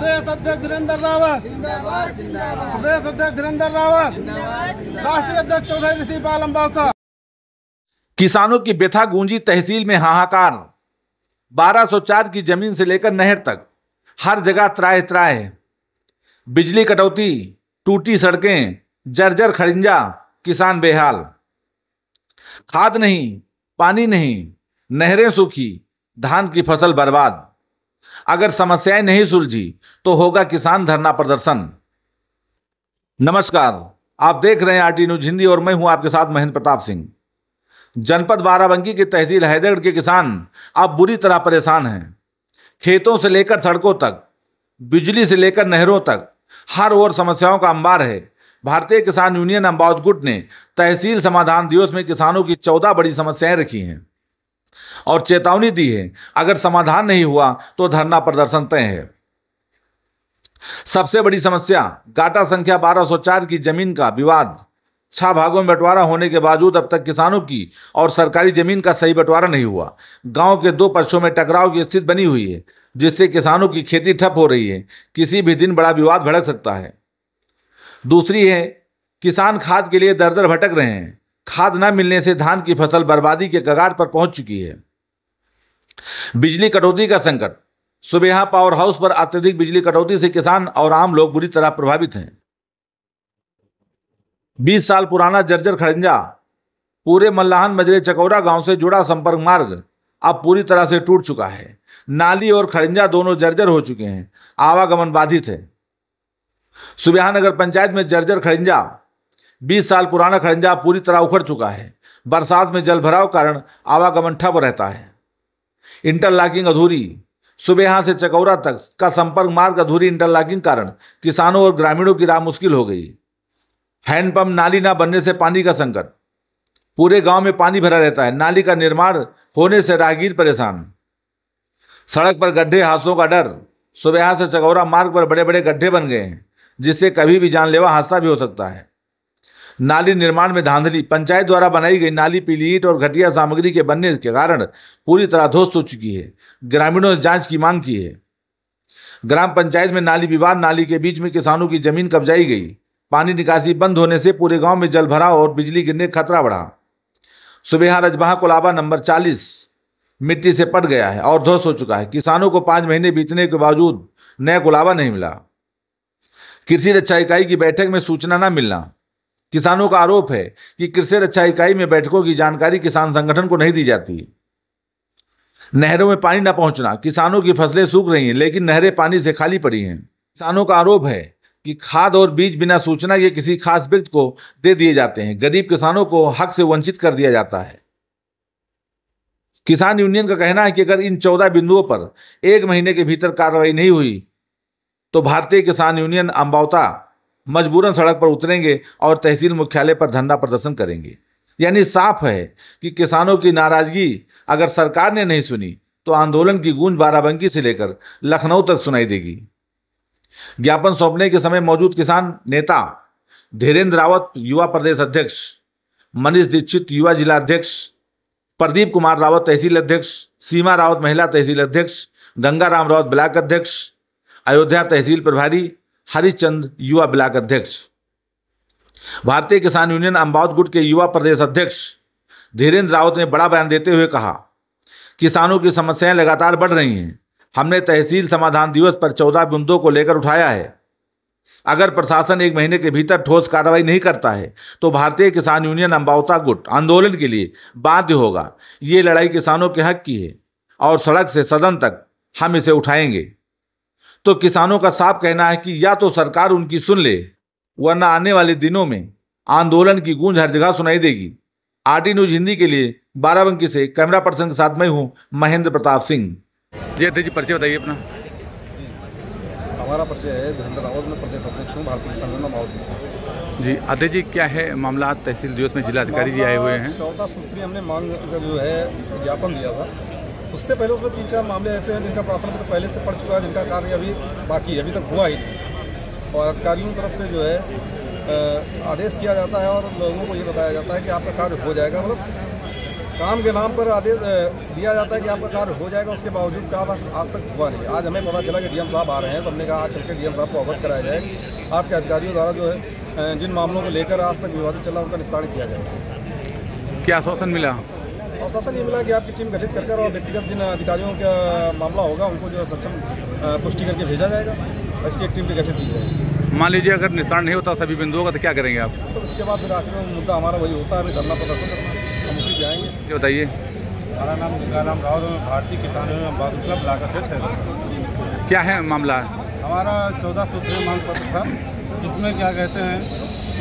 प्रदेश अध्यक्ष धीरेन्द्र रावत, प्रदेश अध्यक्ष धीरेन्द्र रावत, राष्ट्रीय अध्यक्ष चौधरी ऋषिपाल अम्बावता। किसानों की व्यथा गूंजी तहसील में हाहाकार। 1204 की जमीन से लेकर नहर तक हर जगह त्राह त्राह। बिजली कटौती, टूटी सड़कें, जर्जर खड़िंजा, किसान बेहाल। खाद नहीं, पानी नहीं, नहरें सूखी, धान की फसल बर्बाद। अगर समस्याएं नहीं सुलझी तो होगा किसान धरना प्रदर्शन। नमस्कार, आप देख रहे हैं आरटी न्यूज हिंदी और मैं हूं आपके साथ महेंद्र प्रताप सिंह। जनपद बाराबंकी की तहसील हैदरगढ़ के किसान अब बुरी तरह परेशान हैं। खेतों से लेकर सड़कों तक, बिजली से लेकर नहरों तक हर ओर समस्याओं का अंबार है। भारतीय किसान यूनियन अम्बाउत गुट ने तहसील समाधान दिवस में किसानों की 14 बड़ी समस्याएं रखी हैं और चेतावनी दी है, अगर समाधान नहीं हुआ तो धरना प्रदर्शन तय है। सबसे बड़ी समस्या गाटा संख्या 1204 की जमीन का विवाद। 6 भागों में बंटवारा होने के बावजूद अब तक किसानों की और सरकारी जमीन का सही बंटवारा नहीं हुआ। गांव के 2 पक्षों में टकराव की स्थिति बनी हुई है, जिससे किसानों की खेती ठप हो रही है। किसी भी दिन बड़ा विवाद भड़क सकता है। दूसरी है, किसान खाद के लिए दर दर भटक रहे हैं। खाद न मिलने से धान की फसल बर्बादी के कगार पर पहुंच चुकी है। बिजली कटौती का संकट। सुबेहा पावर हाउस पर अत्यधिक बिजली कटौती से किसान और आम लोग बुरी तरह प्रभावित हैं। 20 साल पुराना जर्जर खड़ंजा। पूरे मल्लाहन मजरे चकौरा गांव से जुड़ा संपर्क मार्ग अब पूरी तरह से टूट चुका है। नाली और खड़ंजा दोनों जर्जर हो चुके हैं। आवागमन बाधित है। सुबेहा नगर पंचायत में जर्जर खड़ंजा, 20 साल पुराना खड़ंजा पूरी तरह उखड़ चुका है। बरसात में जल भराव कारण आवागमन ठप रहता है। इंटरलॉकिंग अधूरी। सुबेहा से चकौरा तक का संपर्क मार्ग अधूरी इंटरलॉकिंग कारण किसानों और ग्रामीणों की राह मुश्किल हो गई। हैंडपंप नाली न बनने से पानी का संकट। पूरे गांव में पानी भरा रहता है। नाली का निर्माण होने से राहगीर परेशान। सड़क पर गड्ढे, हादसों का डर। सुबेहा से चकौरा मार्ग पर बड़े बड़े गड्ढे बन गए हैं, जिससे कभी भी जानलेवा हादसा भी हो सकता है। नाली निर्माण में धांधली। पंचायत द्वारा बनाई गई नाली पीली ईंट और घटिया सामग्री के बनने के कारण पूरी तरह ध्वस्त हो चुकी है। ग्रामीणों ने जांच की मांग की है। ग्राम पंचायत में नाली विवाद। नाली के बीच में किसानों की जमीन कब्जाई गई। पानी निकासी बंद होने से पूरे गांव में जल भराव और बिजली गिरने का खतरा बढ़ा। सुबेहा रजबहा कुलाबा नंबर 40 मिट्टी से पट गया है और ध्वस्त हो चुका है। किसानों को 5 महीने बीतने के बावजूद नया कुलाबा नहीं मिला। कृषि रक्षा इकाई की बैठक में सूचना न मिलना। किसानों का आरोप है कि कृषि रक्षा इकाई में बैठकों की जानकारी किसान संगठन को नहीं दी जाती। नहरों में पानी न पहुंचना। किसानों की फसलें सूख रही हैं, लेकिन नहरें पानी से खाली पड़ी हैं। किसानों का आरोप है कि खाद और बीज बिना सूचना के किसी खास व्यक्ति को दे दिए जाते हैं। गरीब किसानों को हक से वंचित कर दिया जाता है। किसान यूनियन का कहना है कि अगर इन 14 बिंदुओं पर 1 महीने के भीतर कार्रवाई नहीं हुई तो भारतीय किसान यूनियन अम्बावता मजबूरन सड़क पर उतरेंगे और तहसील मुख्यालय पर धरना प्रदर्शन करेंगे। यानी साफ है कि किसानों की नाराजगी अगर सरकार ने नहीं सुनी तो आंदोलन की गूंज बाराबंकी से लेकर लखनऊ तक सुनाई देगी। ज्ञापन सौंपने के समय मौजूद किसान नेता धीरेन्द्र रावत युवा प्रदेश अध्यक्ष, मनीष दीक्षित युवा जिला अध्यक्ष, प्रदीप कुमार रावत तहसील अध्यक्ष, सीमा रावत महिला तहसील अध्यक्ष, गंगाराम रावत ब्लॉक अध्यक्ष, अयोध्या तहसील प्रभारी, हरिचंद युवा ब्लॉक अध्यक्ष। भारतीय किसान यूनियन अम्बावत गुट के युवा प्रदेश अध्यक्ष धीरेन्द्र रावत ने बड़ा बयान देते हुए कहा, किसानों की समस्याएं लगातार बढ़ रही हैं। हमने तहसील समाधान दिवस पर 14 बिंदुओं को लेकर उठाया है। अगर प्रशासन 1 महीने के भीतर ठोस कार्रवाई नहीं करता है तो भारतीय किसान यूनियन अम्बावता गुट आंदोलन के लिए बाध्य होगा। ये लड़ाई किसानों के हक की है और सड़क से सदन तक हम इसे उठाएंगे। तो किसानों का साफ कहना है कि या तो सरकार उनकी सुन ले, वरना आने वाले दिनों में आंदोलन की गूंज हर जगह सुनाई देगी। आरटी न्यूज हिंदी के लिए बाराबंकी से कैमरा पर्सन के साथ मैं हूं महेंद्र प्रताप सिंह। जी अध्यक्ष जी, परिचय बताइए अपना। हमारा परिचय है धीरेन्द्र रावत, में प्रदेश अध्यक्ष हूँ भारतीय किसान यूनियन अम्बावत। जी अध्यक्ष जी, क्या है मामला? तहसील दिवस में जिलाधिकारी जी आए हुए हैं। 14 सूत्री हमने मांग जो है ज्ञापन दिया था। उससे पहले उसमें 3-4 मामले ऐसे हैं जिनका प्रार्थना पत्र पहले से पड़ चुका है, जिनका कार्य अभी बाकी है, अभी तक हुआ ही नहीं। और अधिकारियों की तरफ से जो है आदेश किया जाता है और लोगों को ये बताया जाता है कि आपका कार्य हो जाएगा। मतलब काम के नाम पर आदेश दिया जाता है कि आपका कार्य हो जाएगा, उसके बावजूद काम आज तक हुआ नहीं। आज हमें पता चला कि डीएम साहब आ रहे हैं, तो हमने कहा आज चल के डीएम साहब को अवगत कराया जाए, आपके अधिकारियों द्वारा जो है जिन मामलों को लेकर आज तक विवादित चला उनका निस्तारण किया जाएगा। क्या आश्वासन मिला? आश्वासन ये मिला कि आपकी टीम गठित कर और व्यक्तिगत जिन अधिकारियों का मामला होगा उनको जो सक्षम पुष्टि करके भेजा जाएगा, इसकी एक टीम भी गठित की जाएगी। मान लीजिए अगर निस्तारण नहीं होता सभी बिंदुओं का, तो क्या करेंगे आप? तो उसके बाद फिर आखिर में मुद्दा हमारा वही होता है, हमें धरना प्रदर्शन करना, हम उसी पे आएंगे। ये बताइए। हमारा नाम गंगाराम राव, भारतीय किसान एवं क्लब ब्लॉक अध्यक्ष है। क्या है मामला? हमारा 14 सूत्रीय मांग पत्र था, जिसमें क्या कहते हैं,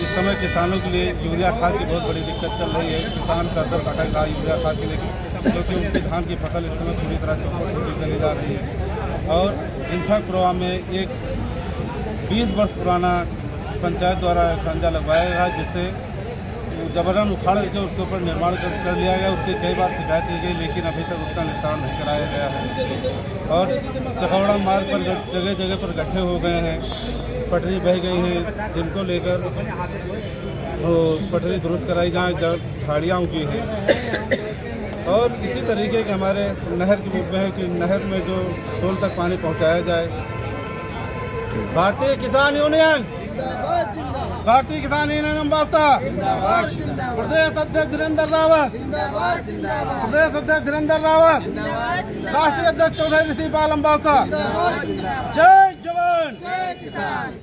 इस समय किसानों के लिए यूरिया खाद की बहुत बड़ी दिक्कत चल रही है। किसान कर्ज कटक रहा है यूरिया खाद के लिए, क्योंकि उनकी धान की फसल इस समय पूरी तरह चौपट होती चली जा रही है। और इंसापुरवा में एक 20 वर्ष पुराना पंचायत द्वारा खंजा लगवाया गया, जिससे जबरन उखाड़ के उसके ऊपर निर्माण कर लिया गया। उसकी कई बार शिकायत की गई, लेकिन अभी तक उसका निस्तारण नहीं कराया गया है। और चकौड़ा मार्ग पर जगह जगह पर गड्ढे हो गए हैं, पटरी बह गई हैं, जिनको लेकर वो पटरी दुरुस्त कराई जाए, झाड़ियाँ उगी हैं। और इसी तरीके के हमारे नहर की मुद्दे हैं कि नहर में जो टोल तक पानी पहुँचाया जाए। भारतीय किसान यूनियन, भारतीय किसान यूनियन अम्बावता, प्रदेश अध्यक्ष धीरेन्द्र रावत, प्रदेश अध्यक्ष धीरेन्द्र रावत, राष्ट्रीय अध्यक्ष चौधरी ऋषिपाल अम्बावता। जय जवान, जय किसान।